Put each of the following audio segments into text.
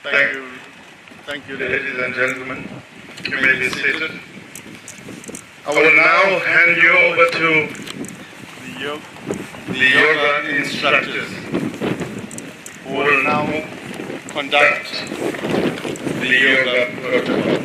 Thank you, ladies and gentlemen. You may be seated. I will now hand you over to the yoga instructors who will now conduct the yoga protocol.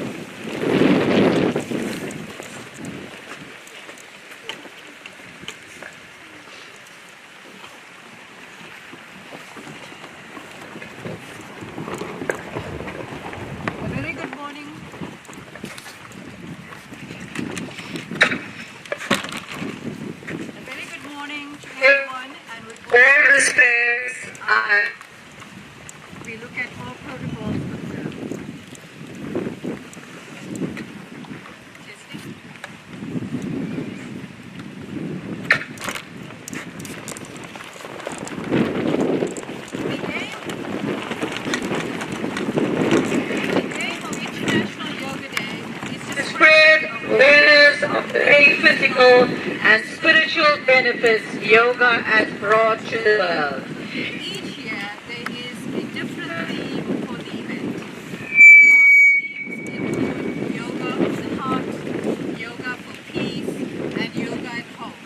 And spiritual benefits yoga has brought to the world. Each year there is a different theme for the event. Past themes include yoga of the heart, yoga for peace, and yoga at home,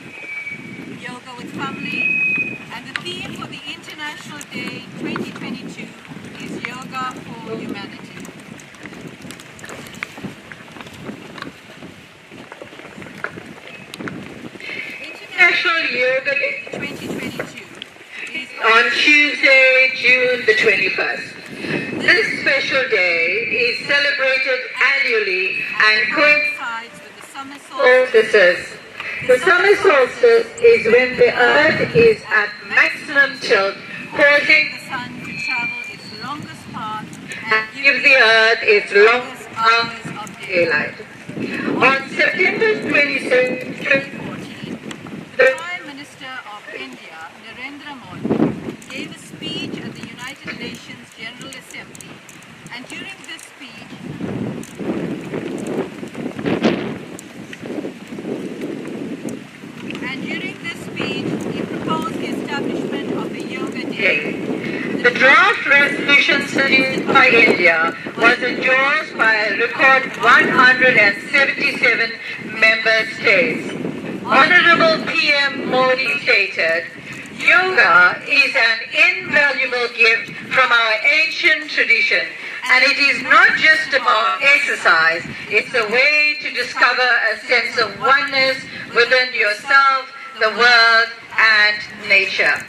yoga with family, and the theme for the International Day 2022 is yoga for humanity. International Yoga Day 2022 is on Tuesday, June the 21st. This special day is celebrated annually and coincides with the summer solstice. The summer solstice is when the earth is at maximum tilt, causing the sun to travel its longest path and give the earth its longest hours of daylight. On September 27th, the Prime Minister of India, Narendra Modi, gave a speech at the United Nations General Assembly, and during this speech, he proposed the establishment of a Yoga Day. The draft resolution submitted by India was endorsed by a record 177 member states. Honorable PM Modi stated, yoga is an invaluable gift from our ancient tradition, and it is not just about exercise, it's a way to discover a sense of oneness within yourself, the world, and nature.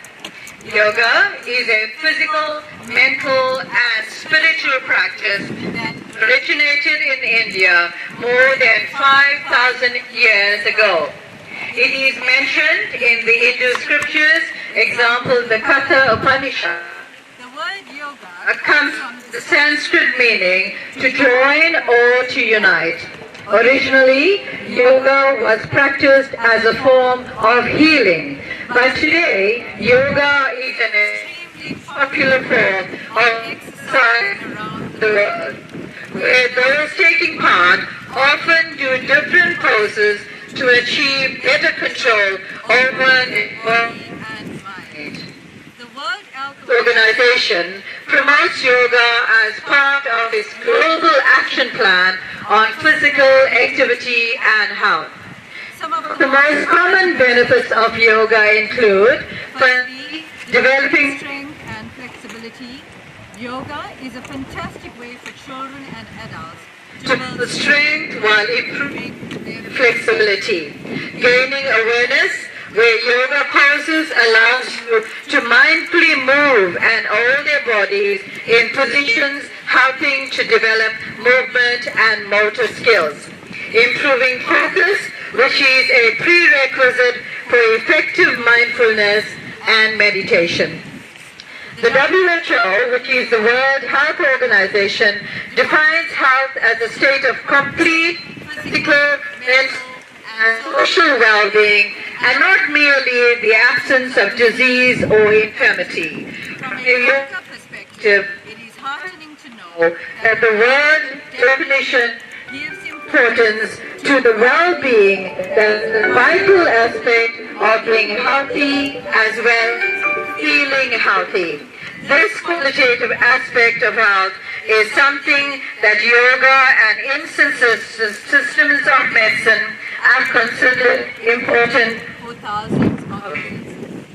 Yoga is a physical, mental, and spiritual practice that originated in India more than 5,000 years ago. It is mentioned in the Hindu scriptures, example the Katha Upanishad. The word yoga comes from the Sanskrit meaning to join or to unite. Originally, yoga was practiced as a form of healing, but today, yoga is an extremely popular form of exercise around the world, where those taking part often do different poses to achieve better control over their body and mind. The World Health Organization promotes yoga as part of its global action plan on physical activity and health. Some of The most common benefits of yoga include, firstly, developing strength and flexibility. Yoga is a fantastic way for children and adults to build strength while improving flexibility, gaining awareness, where yoga poses allows you to mindfully move and hold their bodies in positions helping to develop movement and motor skills. Improving focus, which is a prerequisite for effective mindfulness and meditation. The WHO, which is the World Health Organization, defines health as a state of complete physical, mental, and social well-being, and not merely the absence of disease or infirmity. From a yoga perspective, it is heartening to know that the word definition gives importance to the well-being that is the vital aspect of being healthy as well as feeling healthy. This qualitative aspect of health is something that yoga and instances systems of medicine have considered important for thousands of years.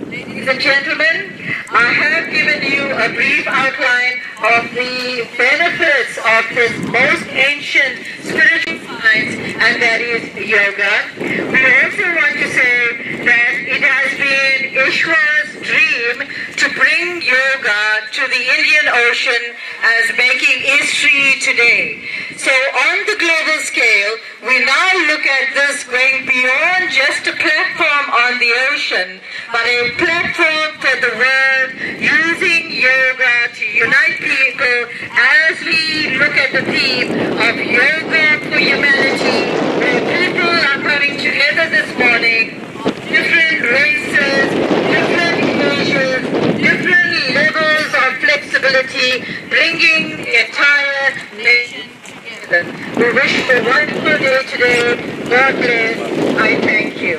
Ladies and gentlemen, I have given you a brief outline of the benefits of this most ancient spiritual science, and that is yoga. We also want to say that it has been Ishwar's dream to bring yoga to the Indian Ocean as making history today. So on the global scale, we now look at this going beyond just a platform on the ocean, but a platform for the world, using yoga to unite people as we look at the theme of yoga for humanity, where people are coming together this morning, different races, different ages, different levels of flexibility, bringing the entire nation together. We wish you a wonderful day today. God bless. I thank you.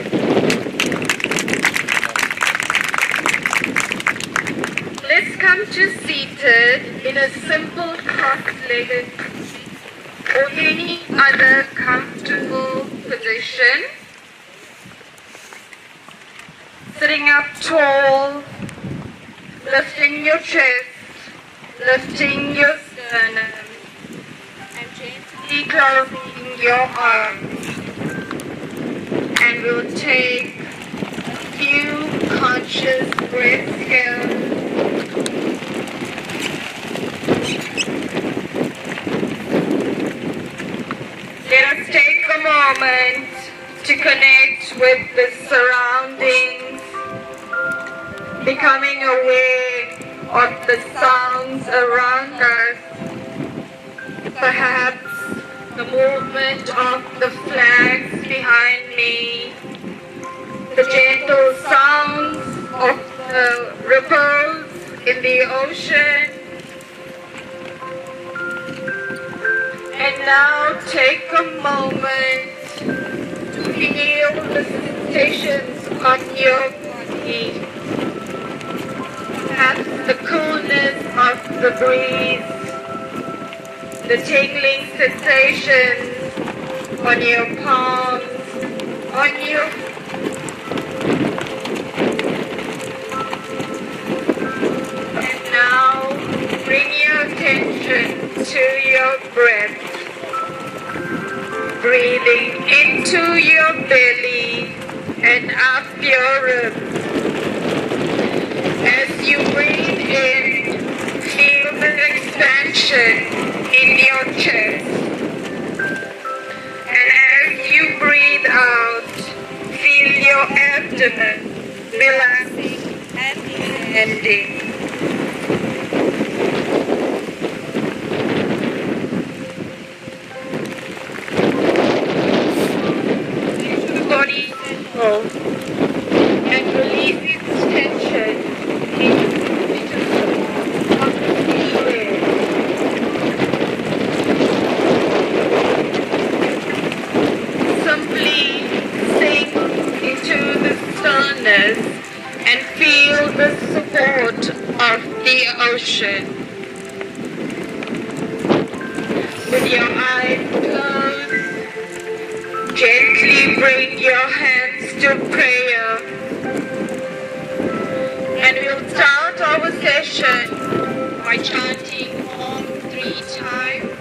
Let's come to seated in a simple cross-legged or any other comfortable position. Sitting up tall, lifting your chest, lifting your sternum, and gently closing your arms. And we'll take a few conscious breaths here. Let us take a moment to connect with the surroundings, becoming aware of the sounds around us, perhaps the movement of the flags behind me, the gentle sounds of the ripples in the ocean. And now take a moment to feel the sensations on your body. Perhaps the coolness of the breeze, the tingling sensations on your palms, on your and now bring your attention to your breath. Breathing into your belly and up your ribs. As you breathe in, feel the expansion in your chest. And as you breathe out, feel your abdomen relaxing and expanding. Body settle and release its tension into the air. Simply sink into the stillness and feel the support of the ocean. With your eyes closed, gently bring your hands to prayer, and we'll start our session by chanting Om 3 times.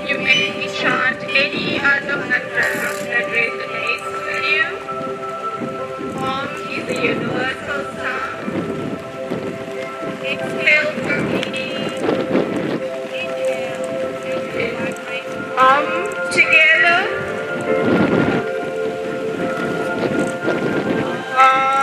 You may chant any other mantra that resonates with you. Om is a universal sound. Exhale for me. Inhale. Exhale. Om together. Om.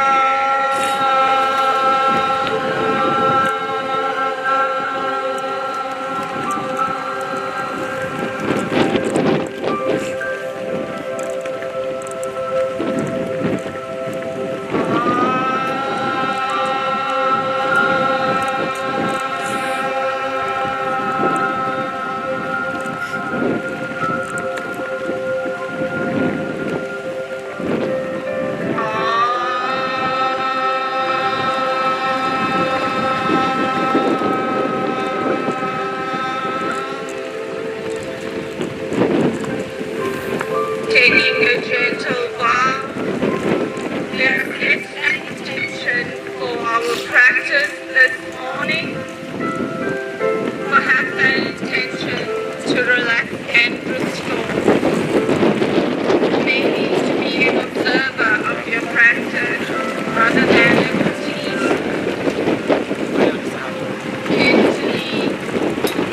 practice this morning, perhaps an intention to relax and restore. Maybe to be an observer of your practice rather than a critique. Gently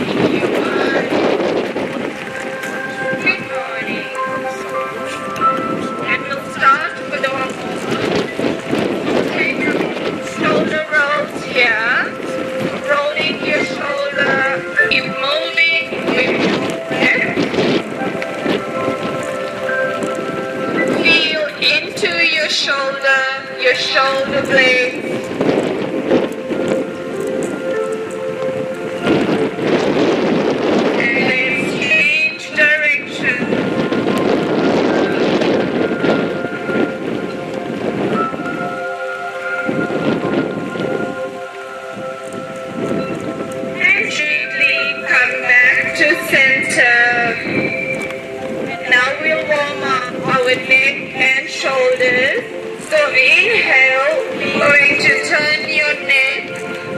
in your mind. Good morning. And we'll start with our take your shoulder rolls here. Rolling your shoulder, keep moving with your breath. Feel into your shoulder blades. And let's change direction. And gently come back to center. And now we'll warm up our neck and shoulders. So inhale, we're going to turn your neck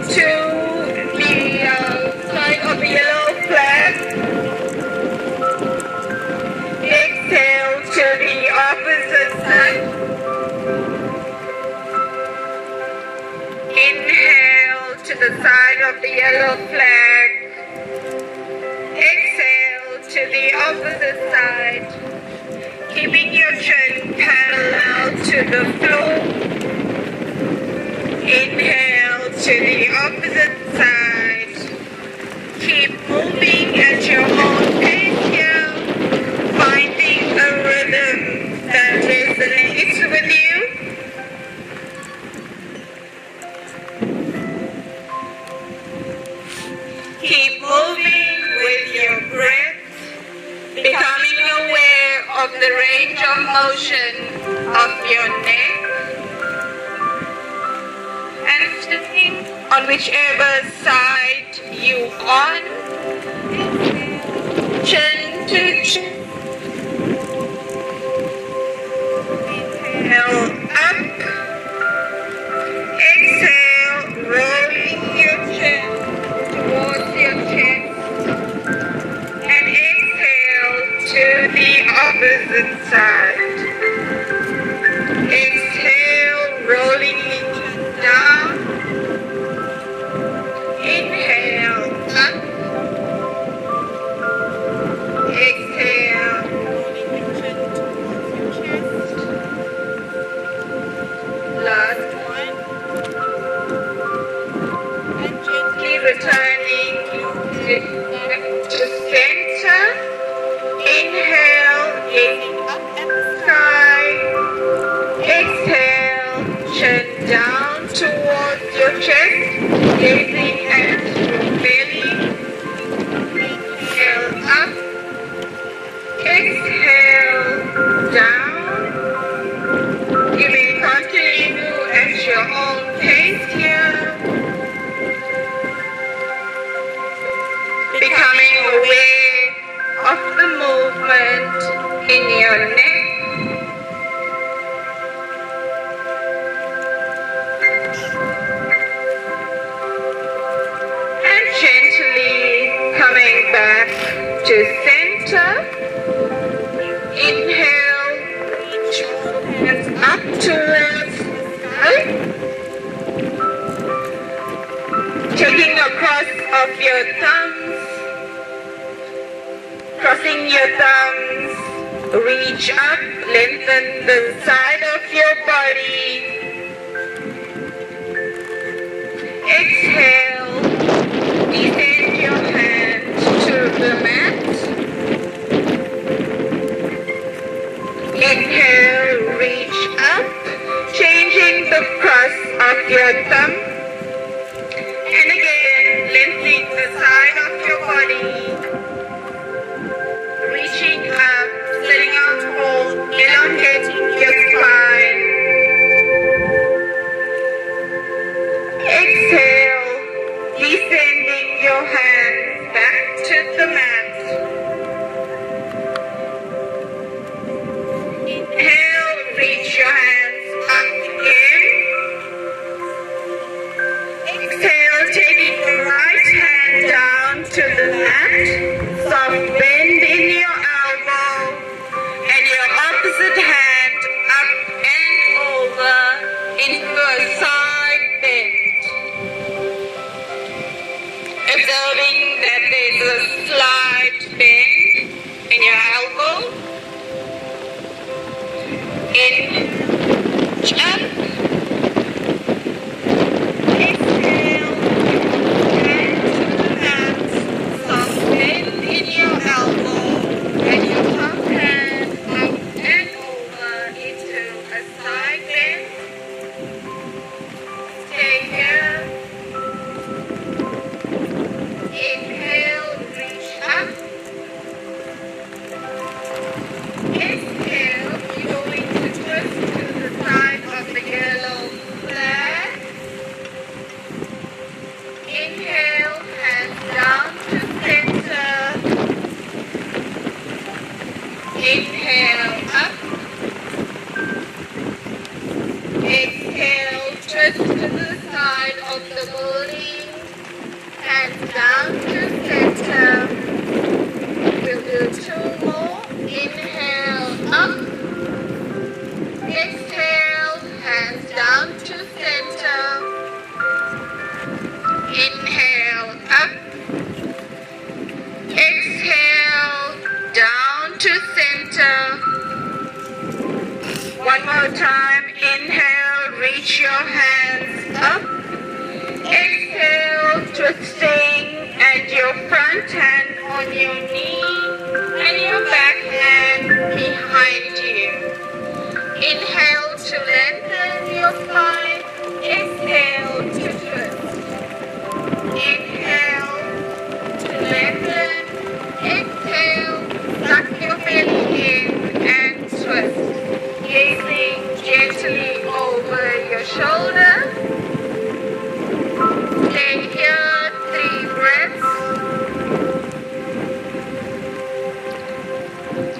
to the side of the yellow flag. Exhale to the opposite side. Inhale to the side of the yellow flag. Exhale to the opposite side. Keeping your chin parallel to the floor. Inhale to the opposite side. Keep moving at your own pace here, finding a rhythm that resonates with you. Keep moving with your breath, becoming aware of the range of motion of your neck and sitting on whichever side you on. Chin to chin. Inhale up. Exhale, rolling your chin towards your chest. And exhale to the opposite side. Exhale, rolling it down. Inhale, up. Exhale, rolling the chin towards your chest. Last one. And gently returning to center. Inhale, gazing up at the sky. Exhale, chin down towards your chest, gazing at your belly. Inhale up. Exhale down. You may continue at your own pace here. Becoming aware of the movement in your neck. And gently coming back to center. Inhale, reach your hands up towards the sky. Taking a cross of your thumbs. Crossing your thumbs, reach up, lengthen the side of your body. Exhale, descend your hand to the mat. Inhale, reach up, changing the cross of your thumb. And again, lengthening the side of your body. Reaching up, letting out hold, elongating your spine. Exhale, descending your hands back to the mat. Inhale, reach your hands up again. taking your right hand down to the left, soft bend in your elbow, and your opposite hand up and over into a side bend. Observing that there's a slight bend in your elbow. Inhale, jump. Exhale, hand to the mat, soft bend in your elbow, and your top hand up and over into a side bend. Stay here. Inhale, reach up. Exhale, you're going to twist to the side of the yellow flag. Inhale, hands down to center. Inhale, up. Exhale, twist to the side of the building. Hands down to center. We'll do two more. Inhale, up. Exhale, hands down to center. Inhale, up. Exhale, down to center. One more time. Inhale, reach your hands up. Exhale, twisting, and your front hand on your knee and your back hand behind you. Inhale to lengthen your spine. Exhale to twist. Inhale to lengthen. Exhale, suck your belly in and twist. Gazing gently over your shoulder. Stay here, 3 breaths.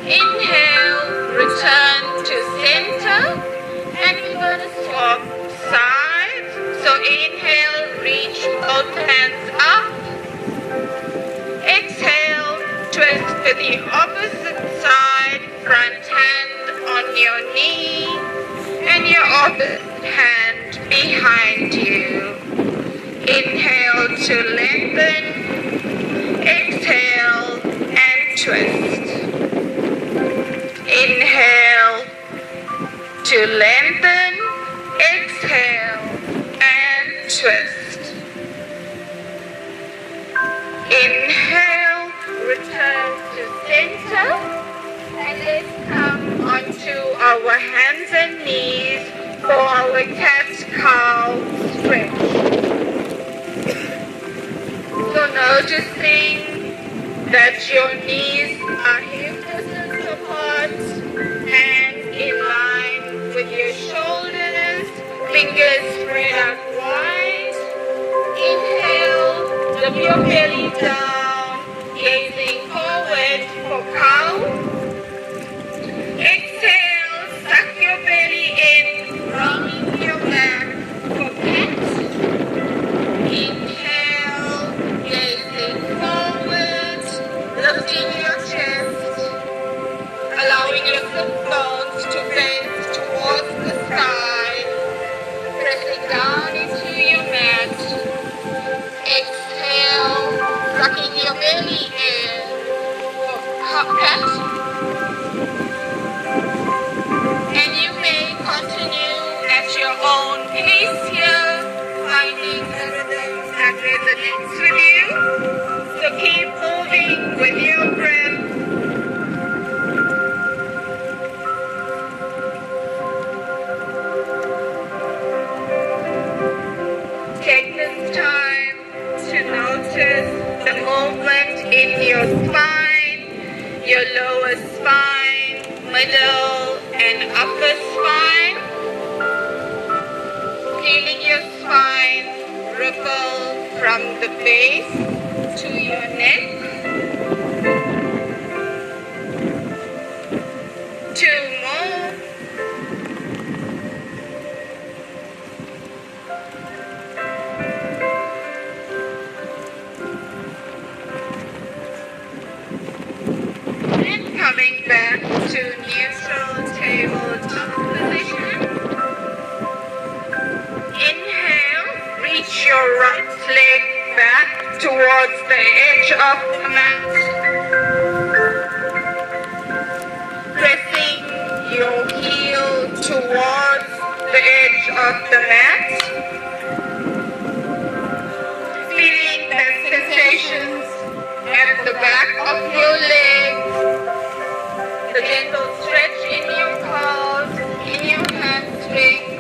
Inhale, return to center, and you're going to swap sides. So inhale, reach both hands up. Exhale, twist to the opposite side, front hand on your knee, and your opposite hand behind you. Inhale to lengthen, exhale and twist. Inhale to lengthen, exhale and twist. Inhale, return to center, and let's come onto our hands and knees for our cat-cow stretch. So noticing that your knees are hip distance apart and in line with your shoulders, fingers spread out wide. Inhale, dip your belly down, gazing forward for cow. Exhale, suck your belly in, rounding your back for cat. Inhale, gazing forward, lifting your chest, allowing your sit bones to bend towards the sky, pressing down into your mat. Exhale, sucking your belly in for cat. And you may continue at your own pace here, finding the rhythm that resonates with you. So keep moving with your breath. Take this time to notice the movement in your spine, your lower spine, middle and upper spine. Feeling your spine ripple from the base to your neck. 2 more. right leg back towards the edge of the mat. Pressing your heel towards the edge of the mat. Feeling the sensations at the back of your leg. The gentle stretch in your calves, in your hamstrings.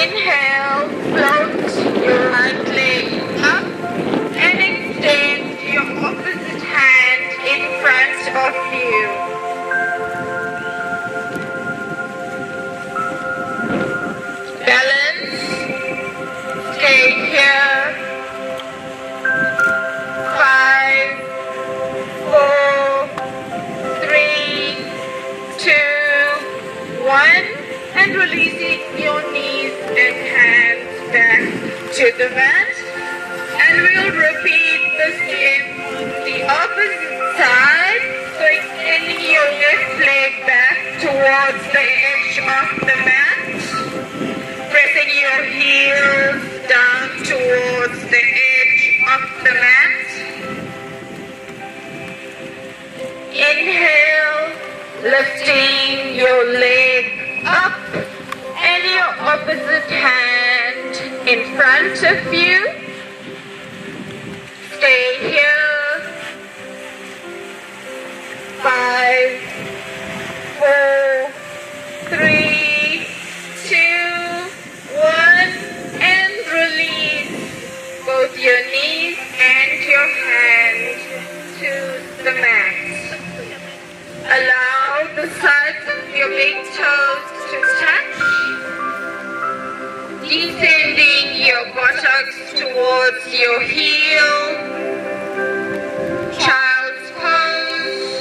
Inhale, float your right leg up and extend your opposite hand in front of you. Balance. Stay here. 5, 4, 3, 2, 1. And releasing your knees and hands back to the mat. And we'll repeat the same on the opposite side. So extending your left leg back towards the edge of the mat. Pressing your heels down towards the edge of the mat. Inhale, lifting your leg up and your opposite hand in front of you. Stay here. 5, 4, 3, 2, 1, and release both your knees and your hands to the mat. Allow the sides of your big toes to touch, descending your buttocks towards your heel, child's pose,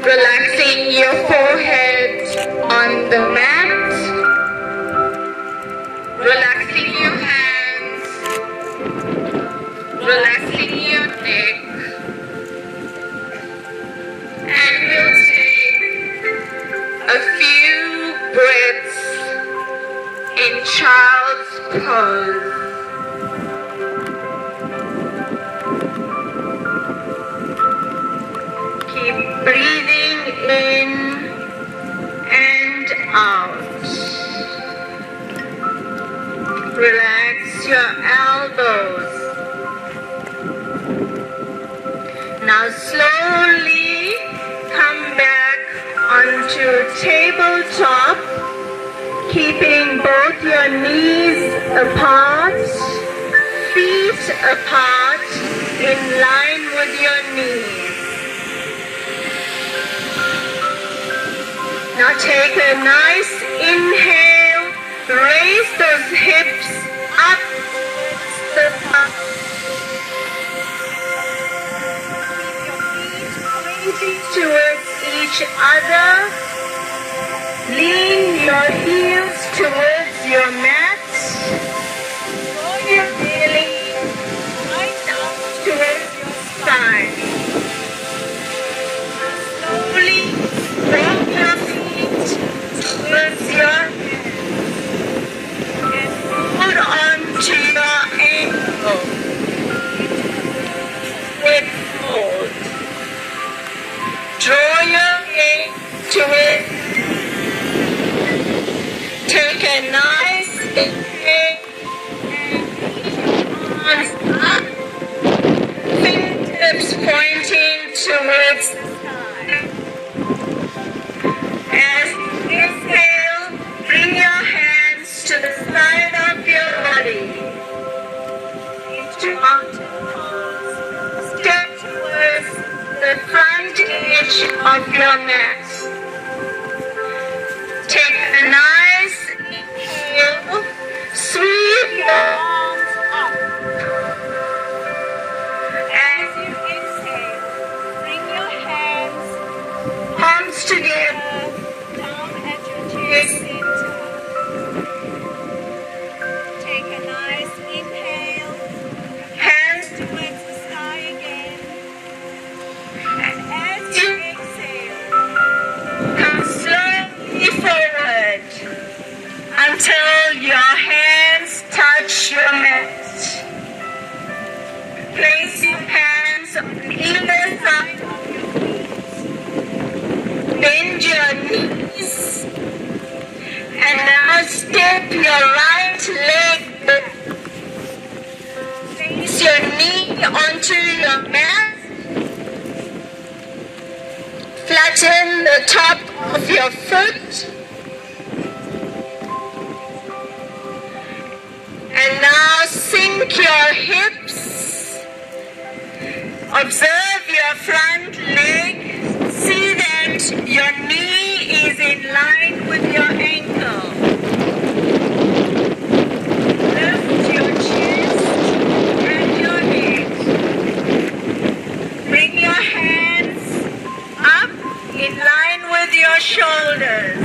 relaxing your forehead on the mat, relaxing your hands, relaxing your neck, and we'll take a few breaths in child's pose. Keep breathing in and out. Relax your elbows. Now slowly come back onto tabletop, keeping both your knees apart, feet apart, in line with your knees. Now take a nice inhale, raise those hips up towards the top. Towards each other. Lean your heels towards your mat. Draw your belly right down towards your spine. Slowly drop your feet towards your head and hold on to your ankle. With hold. Draw your leg to it. Take a nice inhale and arms up. Fingertips pointing towards the sky. As you exhale, bring your hands to the side of your body. Into mountain pose. Step towards the front edge of your mat. Take a nice inhale, sweep your arms up. As you exhale, bring your hands, palms together, down at your chest center. Take a nice inhale, hands towards the sky again. And as you exhale, Step your right leg back. Place your knee onto your mat. Flatten the top of your foot. And now sink your hips. Observe your front leg. See that your knee is in line with your ankle. Lift your chest and your head. Bring your hands up in line with your shoulders.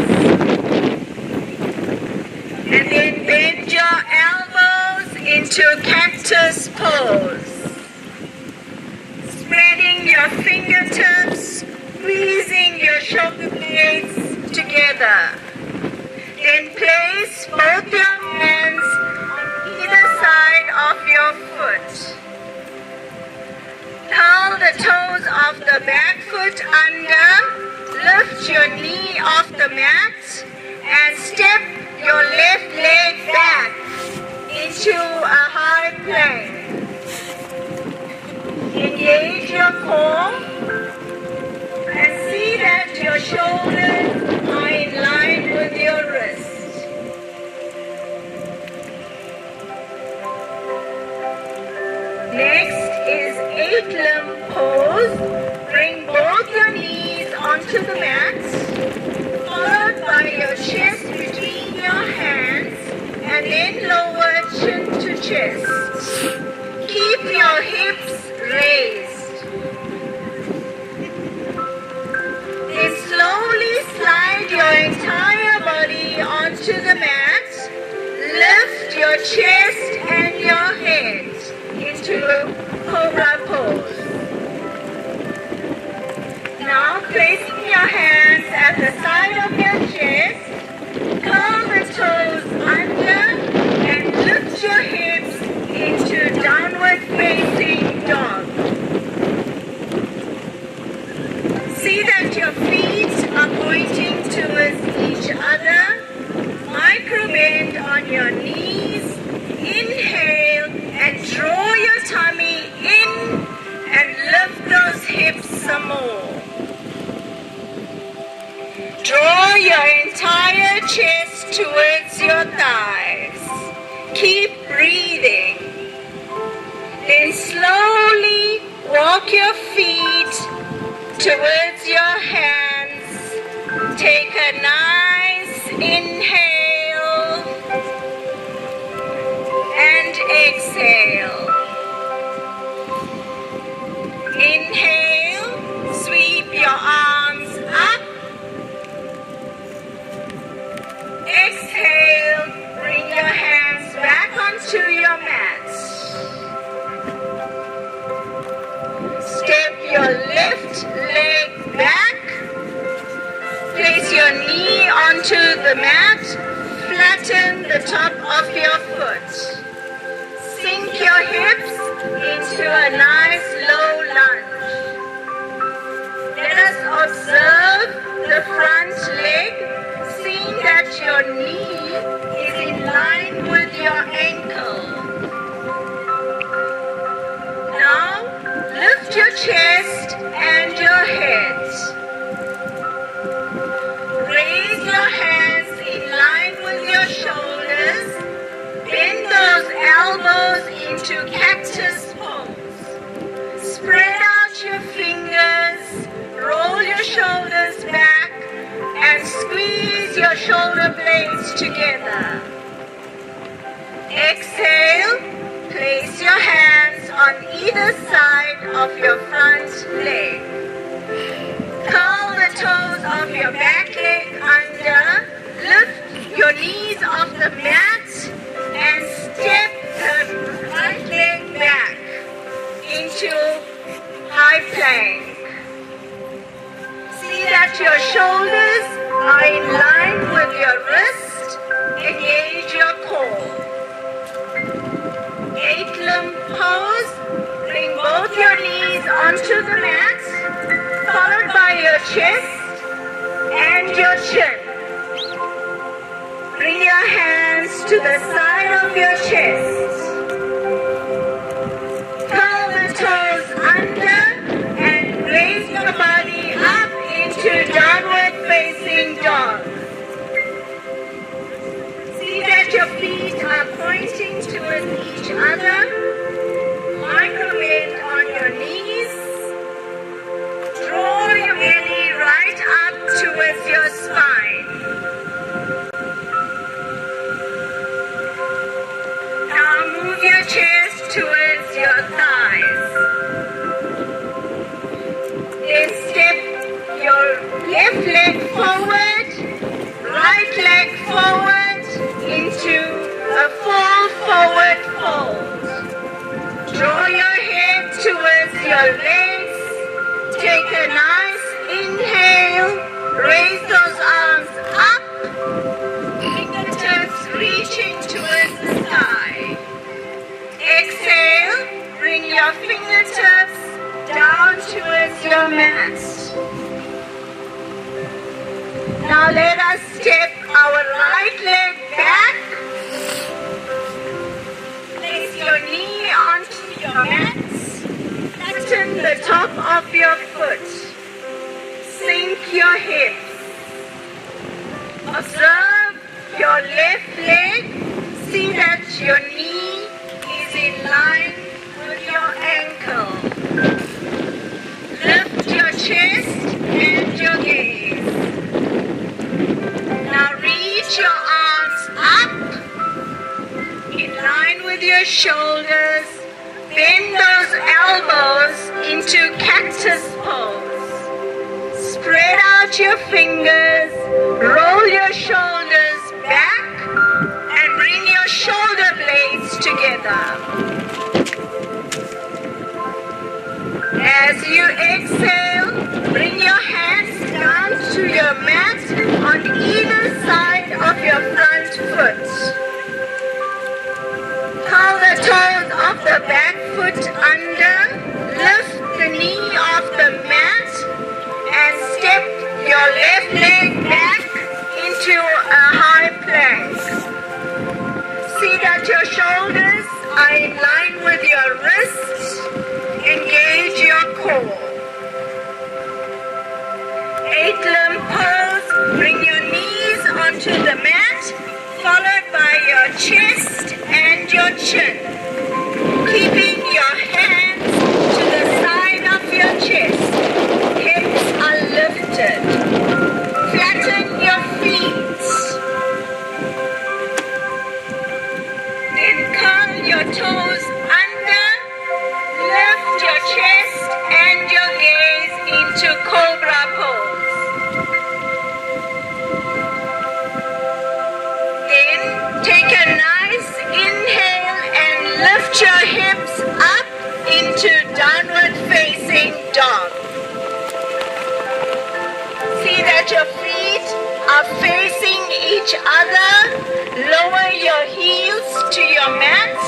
And then bend your elbows into cactus pose. Spreading your fingertips, squeezing your shoulder blades together. Then place both your hands on either side of your foot. Curl the toes of the back foot under. Lift your knee off the mat and step your left leg back into a high plank. Engage your core and see that your shoulders are in line with your wrist. Next is 8-limb pose. Bring both your knees onto the mat, followed by your chest between your hands, and then lower chin to chest. Keep your hips raised. Then slowly slide your entire body onto the mat. Lift your chest and your head into cobra pose. Now placing your hands at the side of your chest, curl the toes under and lift your hips into downward facing dog. See that your feet are pointing towards each other. Micro bend on your knees. Inhale and draw your tummy in and lift those hips some more. Draw your entire chest towards your thighs. Keep breathing. Then slowly walk your feet towards your hands. Take a nice inhale and exhale. Inhale, sweep your arms up. Exhale, bring your hands back onto your mat. Step your left leg back. Place your knee onto the mat. Flatten the top of your foot. Sink your hips into a nice low lunge. Let us observe the front leg. Seeing that your knee is in line with your ankle. Now, lift your chest and your head. Raise your hands in line with your shoulders. Bend those elbows into cactus pose. Spread out your fingers. Roll your shoulders back. And squeeze your shoulder blades together. Exhale, place your hands on either side of your front leg. Curl the toes of your back leg under. Lift your knees off the mat and step the right leg back into high plank. See that your shoulders are in line with your wrist. Engage your core. 8-limb pose. Bring both your knees onto the mat, followed by your chest and your chin. Bring your your hands to the side of your chest. Curl the toes under and raise your body up into downward facing dog. See that your feet are pointing towards each other. Micro-bend on your knees. Draw your belly right up towards your spine. Now move your chest towards your thighs. Then step your left leg forward, right leg forward into a full forward fold. Draw your head towards your legs. Take a nice inhale. Raise those arms up. Fingertips reaching towards the sky. Exhale. Bring your fingertips down towards your mat. Now let us step our right leg back. Place your knee onto your mat. Flatten the top of your foot. Sink your hips. Observe your left leg. See that your knee is in line with your ankle. Lift your chest and your gaze. Now reach your arms up in line with your shoulders. Bend those elbows into cactus pose. Spread out your fingers. Roll your shoulders back and bring your shoulder blades together. As you exhale, bring your hands down to your mat on either side of your front foot. Curl the toes of the back foot under. Lift the knee off the mat and step your left leg back into a high plank. See that your shoulders are in line with your wrists. Engage your core. 8-limb pose. Bring your knees onto the mat, followed by your chest and your chin. Keeping your hands to the side of your chest. Hips are lifted. Flatten your feet. Then curl your toes under. Lift your chest and your gaze into cobra pose. Then take a nice inhale and lift your hips up into downward facing dog. See that your feet are facing each other. Lower your heels to your mat.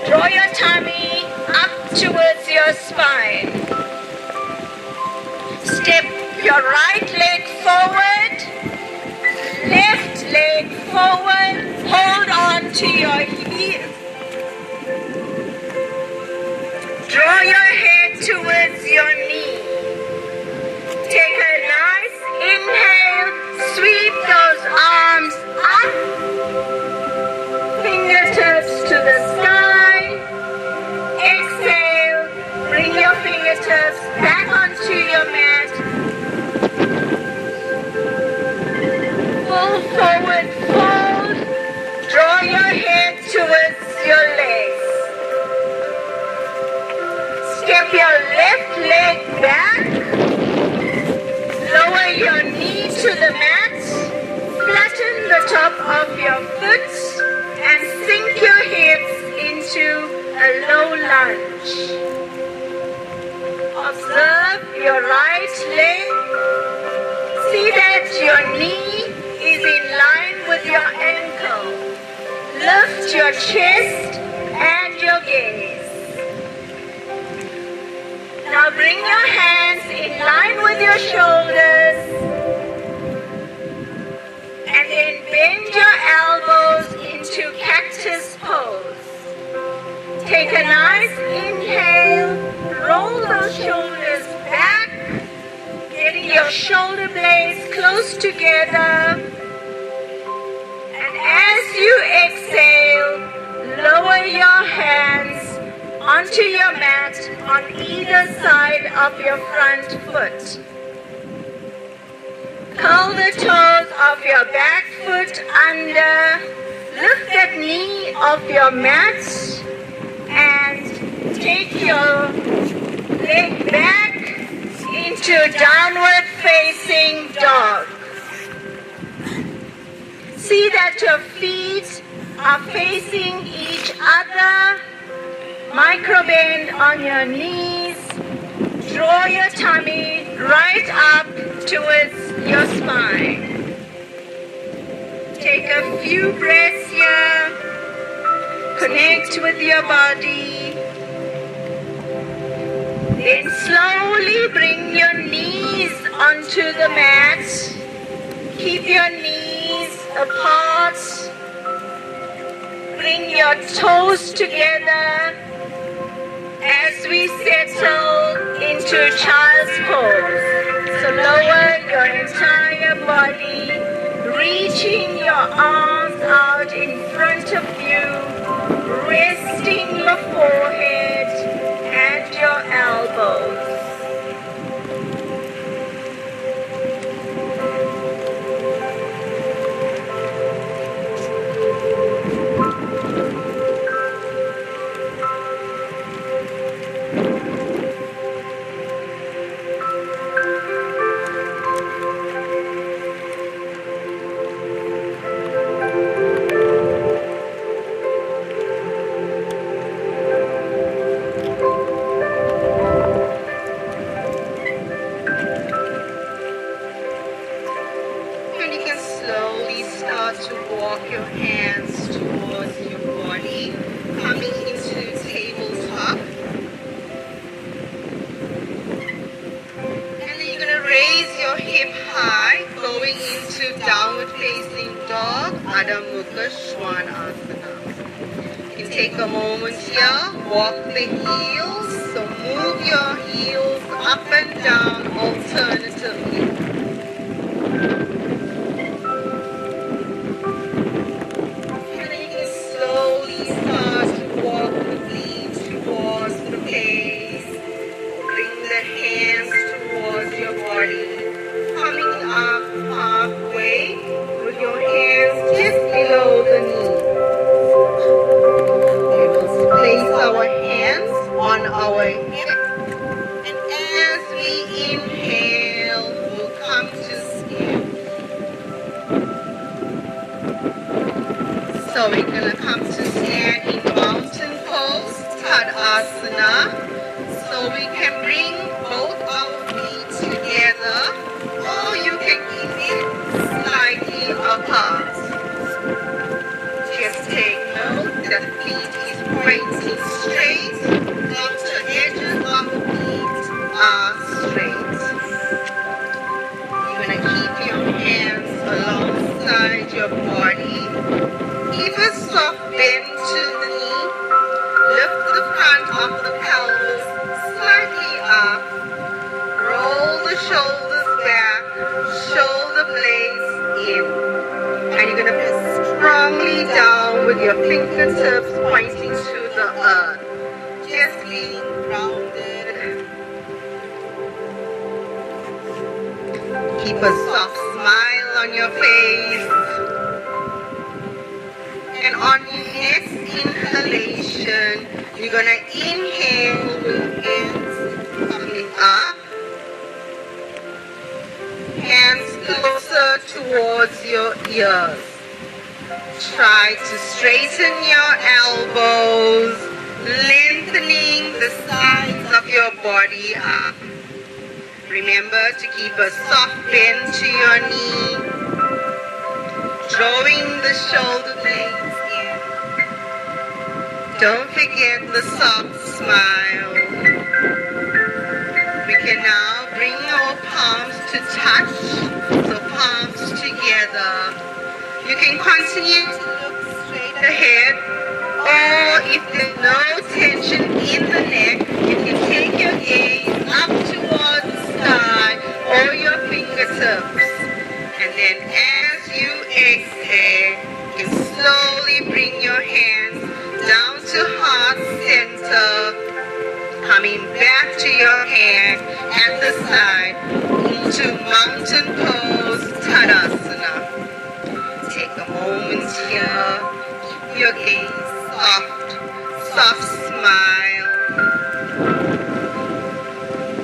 Draw your tummy up towards your spine. Step your right leg forward, left leg forward. Hold on to your heels. Draw your head towards your knee. Take a nice inhale. Sweep those arms up. Fingertips to the sky. Exhale. Bring your fingertips back onto your mat. Full forward fold. Draw your head towards your legs. Step your left leg back. Lower your knee to the mat. Flatten the top of your foot and sink your hips into a low lunge. Observe your right leg. See that your knee is in line with your ankle. Lift your chest and your gaze. Now bring your hands in line with your shoulders and Then bend your elbows into cactus pose. Take a nice inhale, roll those shoulders back, getting your shoulder blades close together. And as you exhale, lower your hands onto your mat on either side of your front foot. Curl the toes of your back foot under. Lift that knee off your mat and take your leg back into downward facing dog. See that your feet are facing each other. Micro bend on your knees. Draw your tummy right up towards your spine. Take a few breaths here. Connect with your body. Then slowly bring your knees onto the mat. Keep your knees apart. Bring your toes together as we settle into child's pose. So lower your entire body, reaching your arms out in front of you, resting your forehead and your elbows. Take a moment here, walk the heels, so move your heels up and down alternatively. And then you can slowly start to walk the feet towards the place. Bring the hands towards your body, coming up halfway with your hands just below the knee. Place our hands on our hip, and as we inhale, we'll come to stand. So we're going to come to stand in mountain pose, Tadasana. So we can bring both our feet together, or you can keep it slightly apart. Just take note that the feet is pointing straight, outer edges of the feet are straight. You're going to keep your hands alongside your body. Keep a soft bend to the knee. Lift the front of the pelvis slightly up. Roll the shoulders back, shoulder blades in. And you're going to press strongly down with your fingertips pointing to the earth. Just being grounded. Keep a soft smile on your face. And on your next inhalation, you're going to inhale with hands coming up. Hands closer towards your ears. Try to straighten your elbows, lengthening the sides of your body up. Remember to keep a soft bend to your knee, drawing the shoulder blades in. Don't forget the soft smile. We can now bring our palms to touch, so palms together. You can continue to look straight ahead, or if there's no tension in the neck, you can take your gaze up towards the sky or your fingertips. And then as you exhale, you slowly bring your hands down to heart center, coming back to your hand at the side into mountain pose Tadasana. Take a moment here, keep your gaze soft smile.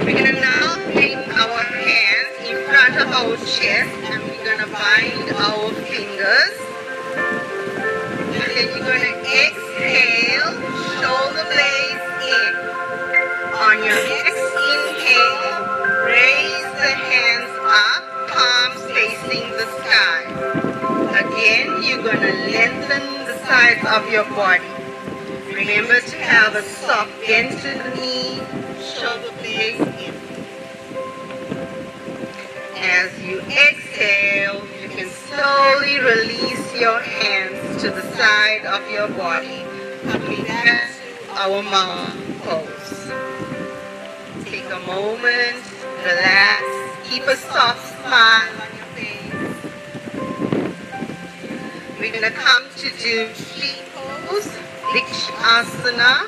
We're gonna now bring our hands in front of our chest and we're gonna bind our fingers. And then you're gonna exhale, shoulder blades in. On your next inhale, raise the hands up, palms facing the sky. Again, you're gonna lengthen the sides of your body. Remember to have a soft bend to the knee, shoulder blades in. As you exhale, you can slowly release your hands to the side of your body, coming back to our mountain pose. Take a moment, relax, keep a soft smile on your face. We're going to come to do tree pose, Asana.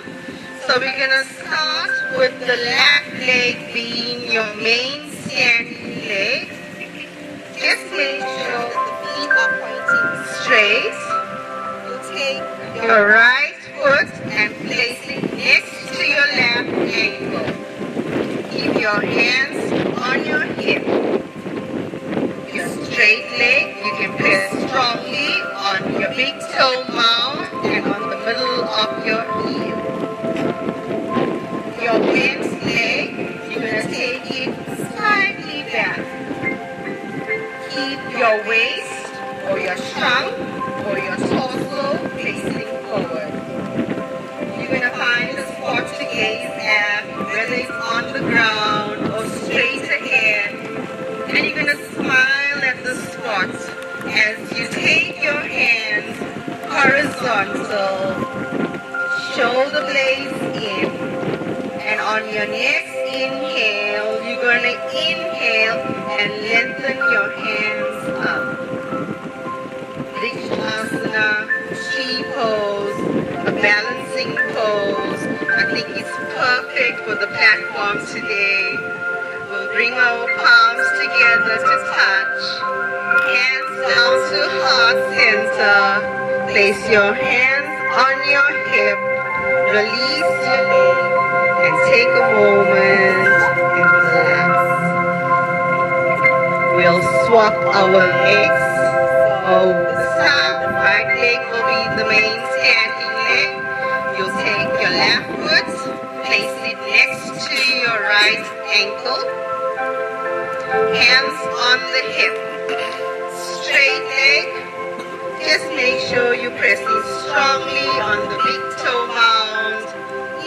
So we're going to start with the left leg being your main standing leg. Just make sure that the feet are pointing straight. You'll take your right foot and place it next to your left ankle. Keep your hands on your hip. Your straight leg, you can press strongly on your big toe mound and on the middle of your heel. Your bent leg, you're going to take it slightly back. Keep your waist or your trunk or your torso facing forward. You're going to find a spot to gaze at, whether it's on the ground or straight ahead. And you're going to smile at the spot as you take your hands horizontal, shoulder blades in. And on your next inhale, you're going to inhale and lengthen your hands up. Asana, tree pose, a balancing pose. I think it's perfect for the platform today. We'll bring our palms together to touch. Hands down to heart center. Place your hands on your hip. Release your leg and take a moment and relax. We'll swap our legs. Over the side, the right leg will be the main standing leg. You'll take your left foot, place it next to your right ankle. Hands on the hip. Straight leg. Just make sure you're pressing strongly on the big toe mound.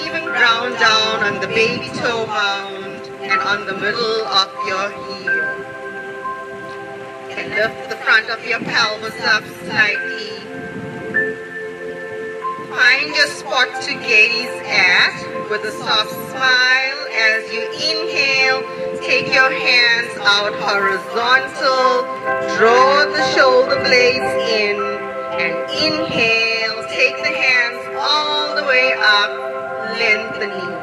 Even ground down on the baby toe mound and on the middle of your heel. And lift the front of your pelvis up slightly. Find your spot to gaze at with a soft smile. As you inhale, take your hands out horizontal. Draw the shoulder blades in. And inhale, take the hands all the way up, lengthening.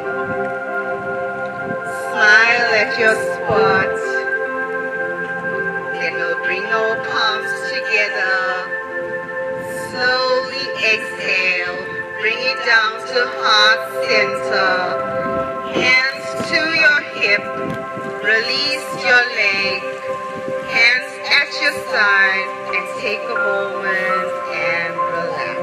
Smile at your spot. Then we'll bring our palms together. Slowly exhale. Bring it down to heart center. Hands to your hip. Release your leg. Hands at your side. And take a moment and relax.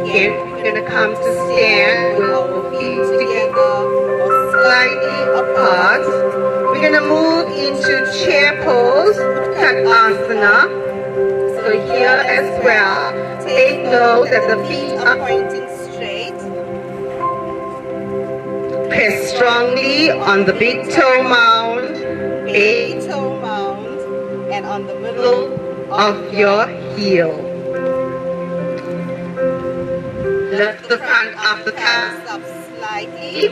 Again, we're going to come to stand with our feet together or slightly apart. We're going to move into chair pose, Tadasana. So here as well, take note that the feet are pointing straight. Press strongly on the big toe mound. baby toe mound and on the middle of your heel. Lift the front of the calves up slightly.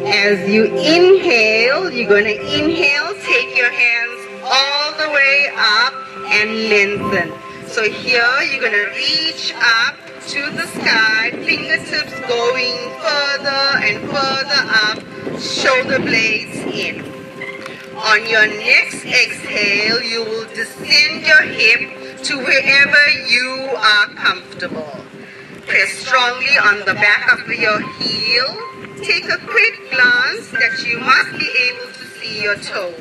As you inhale, you're going to inhale, take your hands all the way up and lengthen. So here you're going to reach up to the sky, fingertips going further and further up, shoulder blades in. On your next exhale, you will descend your hip to wherever you are comfortable. Press strongly on the back of your heel. Take a quick glance that you must be able to see your toes.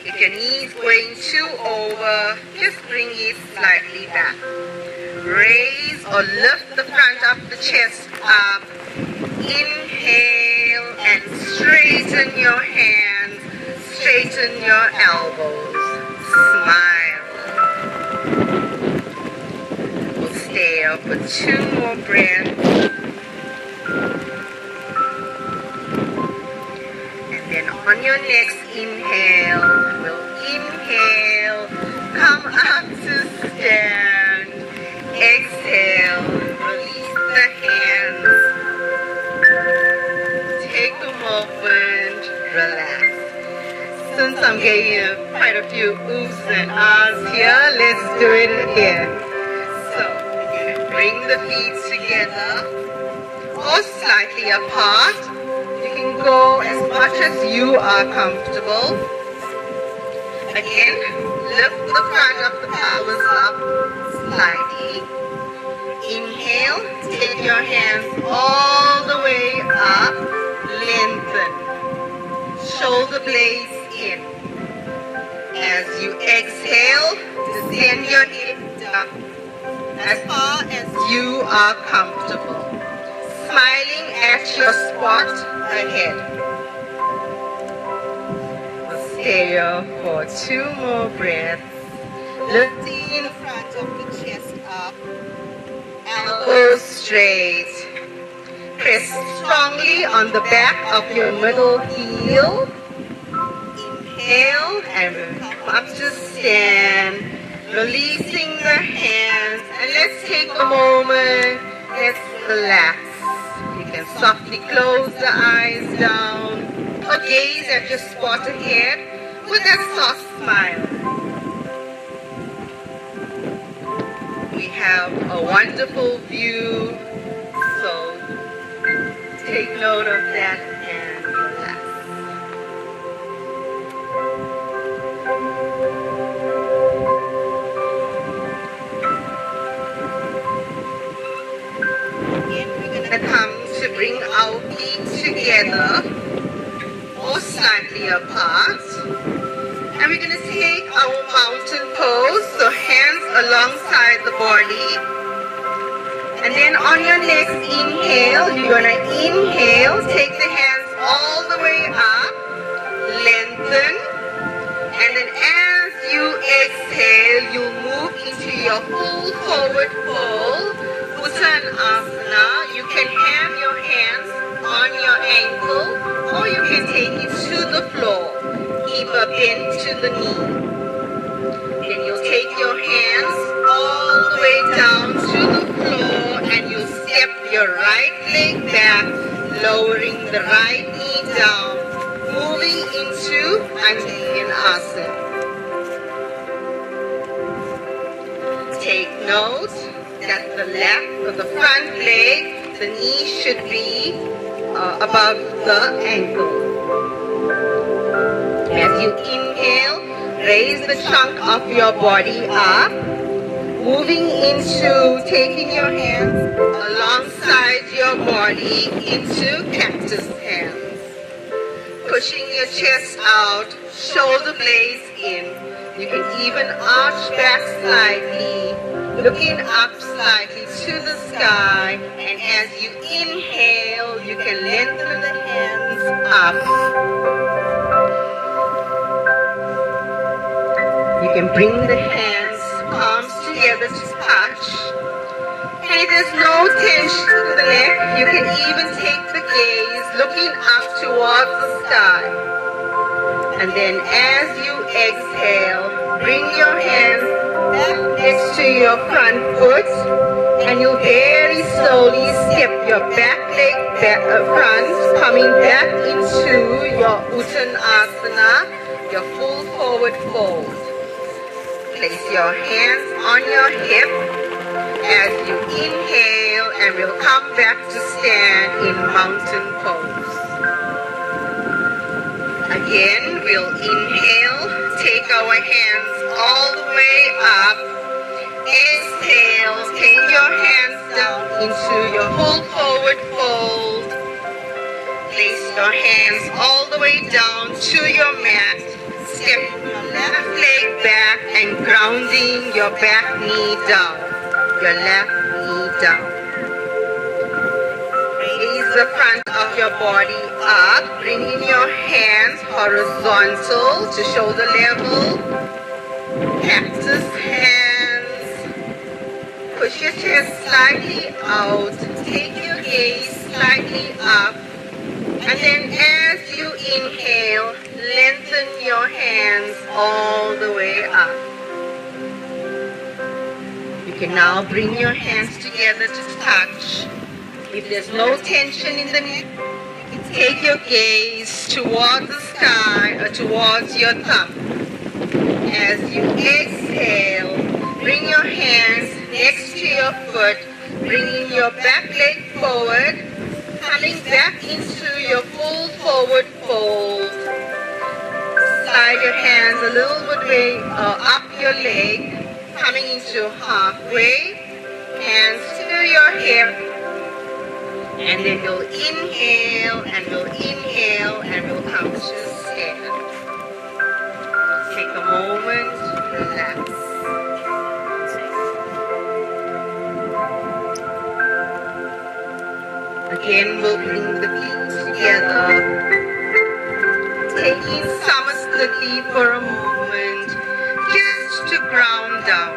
If your knees going too over, just bring it slightly back. Raise or lift the front of the chest up. Inhale and straighten your hands, straighten your elbows. Smile. We'll stay up for 2 more breaths. Then on your next inhale, we'll inhale, come up to stand, exhale, release the hands, take a moment, relax. Since I'm getting quite a few oohs and ahs here, let's do it again. So, bring the feet together or slightly apart. You can go as much as you are comfortable. Again, lift the front of the pelvis up slightly. Inhale, take your hands all the way up, lengthen. Shoulder blades in. As you exhale, descend your hips up as far as you are comfortable. Smiling at your spot ahead. We'll stay here for 2 more breaths. Lifting the front of the chest up. Elbows straight. Press strongly on the back of your middle heel. Inhale and come up to stand. Releasing the hands. And let's take a moment. Let's relax. You can softly close the eyes down or gaze at your spot ahead with a soft smile. We have a wonderful view, so take note of that and relax. Again, we're going to come to bring our feet together or slightly apart. And we're going to take our mountain pose, so hands alongside the body. And then on your next inhale, you're going to inhale, take the hands all the way up, lengthen. And then as you exhale, you'll move into your full forward fold, Uttanasana. You can have your hands on your ankle or you can take it to the floor. Keep a bend to the knee. Then you'll take your hands all the way down to the floor and you'll step your right leg back, lowering the right knee down, moving into Anjaneyasana. Take note that the left or the front leg, the knee should be above the ankle. As you inhale, raise the trunk of your body up, moving into taking your hands alongside your body into cactus hands. Pushing your chest out, shoulder blades in. You can even arch back slightly, looking up slightly to the sky. And as you inhale, you can lengthen the hands up. You can bring the hands, palms together to touch. And if there's no tension to the neck, you can even take the gaze looking up towards the sky. And then as you exhale, bring your hands back next to your front foot, and you very slowly step your back leg front, coming back into your Uttanasana, your full forward fold. Place your hands on your hip as you inhale, and we'll come back to stand in mountain pose. Again, we'll inhale, take our hands all the way up. Exhale, take your hands down into your full forward fold. Place your hands all the way down to your mat. Step your left leg back and grounding your back knee down. Your left knee down. Raise the front of your body up, bringing your hands horizontal to shoulder level. Cactus hands. Push your chest slightly out. Take your gaze slightly up. And then as you inhale, lengthen your hands all the way up. You can now bring your hands together to touch. If there's no tension in the neck, take your gaze towards the sky or towards your thumb. As you exhale, bring your hands next to your foot, bringing your back leg forward, coming back into your full forward fold. Slide your hands a little bit way up your leg, coming into halfway, hands to your hip. And then we'll inhale, and we'll inhale, and we'll come to stand. Take a moment, relax. Again, we'll bring the feet together. Taking Samasthiti for a moment, just to ground down.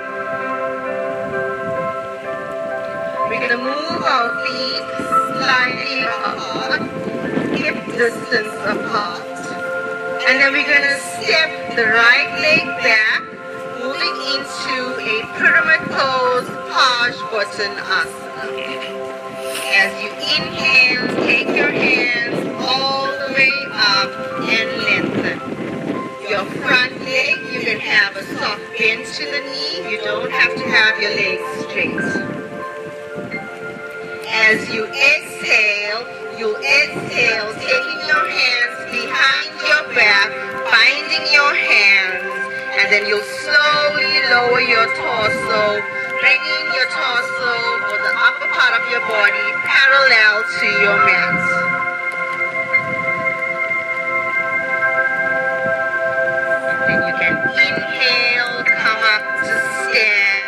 We're going to move our feet slightly apart, hip distance apart. And then we're going to step the right leg back, moving into a pyramid pose, Parsvottanasana. As you inhale, take your hands all the way up and lengthen. Your front leg, you can have a soft bend to the knee. You don't have to have your legs straight. As you exhale, you'll exhale, taking your hands behind your back, binding your hands, and then you'll slowly lower your torso, bringing your torso or the upper part of your body parallel to your mat. And then you can inhale, come up to stand,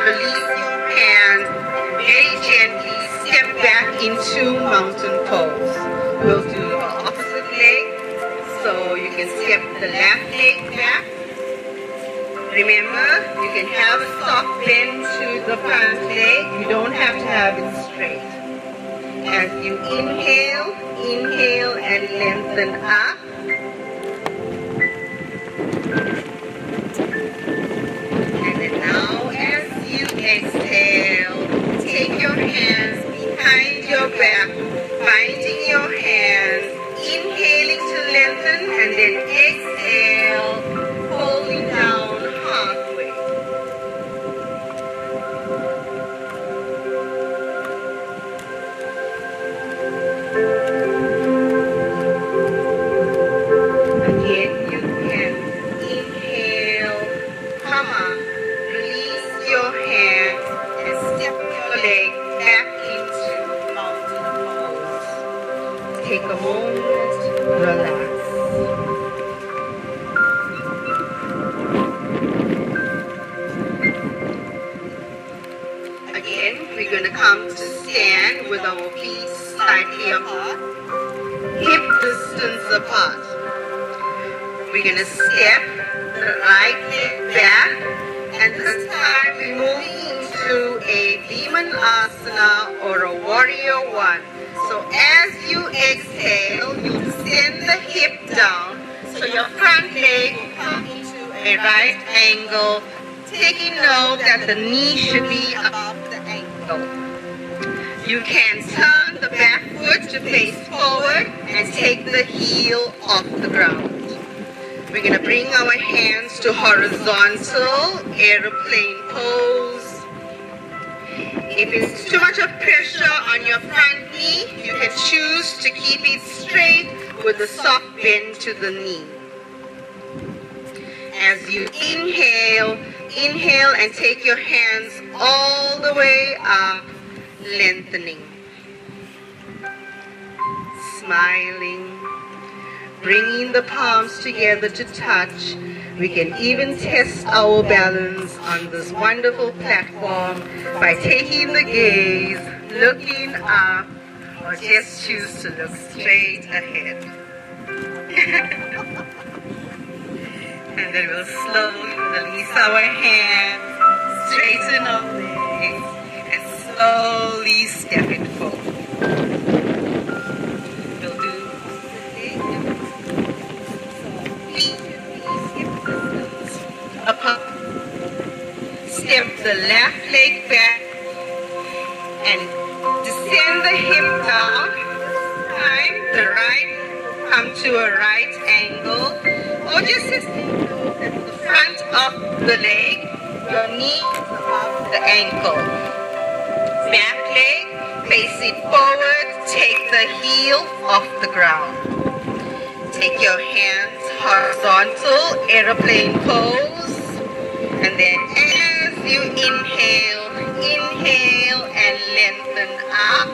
release your hands, very gently step back into mountain pose. We'll do the opposite leg, so you can step the left leg back. Remember, you can have a soft bend to the front leg. You don't have to have it straight. As you inhale, inhale and lengthen up. And then now as you exhale, take your hands behind your back, binding your hands, inhaling to lengthen, and then exhale, holding down halfway. Again, you can inhale, come up, release your hands, and step your leg back into mountain pose. Take a moment, relax. Again, we're going to come to stand with our feet slightly apart, hip distance apart. We're going to step the right leg back, and this time we're moving into a demon asana or a warrior one. So as you exhale, you send the hip down So your front leg will come into a right angle, taking note that the knee should be above the ankle. You can turn the back foot to face forward and take the heel off the ground. We're going to bring our hands to horizontal airplane pose. If it's too much of pressure on your front knee, you can choose to keep it straight with a soft bend to the knee. As you inhale and take your hands all the way up, lengthening. Smiling. Bringing the palms together to touch. We can even test our balance on this wonderful platform by taking the gaze, looking up, or just choose to look straight ahead. And then we'll slowly release our hands, straighten our legs, and slowly step it forward. We'll do up. Step the left leg back and descend the hip down. The right come to a right angle, or just at the front of the leg, your knee above the ankle. Back leg, face it forward, take the heel off the ground. Take your hands horizontal, airplane pose, and then as you inhale and lengthen up.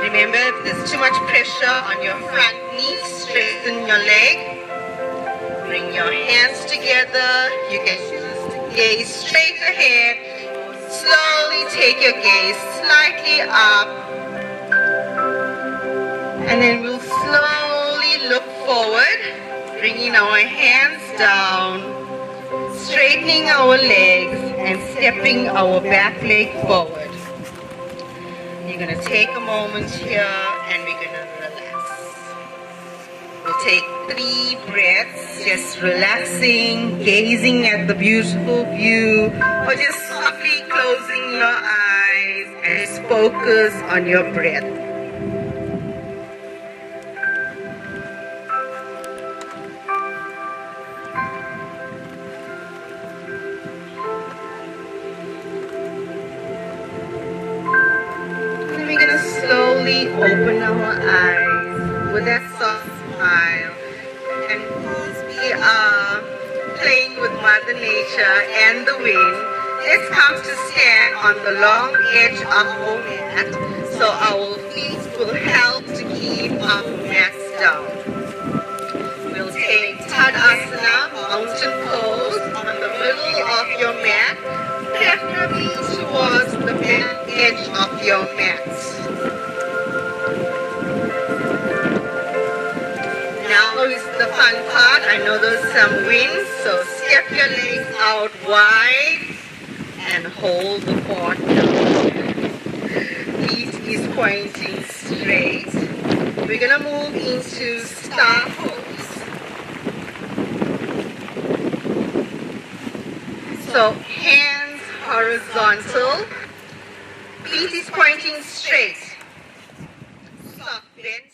Remember, if there's too much pressure on your front knee, straighten your leg. Bring your hands together. You can choose to gaze straight ahead. Slowly take your gaze slightly up. And then we'll slowly look forward, bringing our hands down, straightening our legs, and stepping our back leg forward. You're going to take a moment here and we're going to relax. We'll take 3 breaths, just relaxing, gazing at the beautiful view, or just softly closing your eyes and just focus on your breath. And we're going to slowly open our eyes with that soft smile. And because we are playing with Mother Nature and the wind, let's come to stand on the long edge of our mat so our feet will help to keep our mats down. We'll take Tadasana, mountain pose, on the middle of your mat, preferably towards the back edge of your mat. Now is the fun part. I know there's some wind, so step your legs out wide and hold the fort down. Feet is pointing straight. We're going to move into star pose. So hands horizontal, feet is pointing straight. Soft bend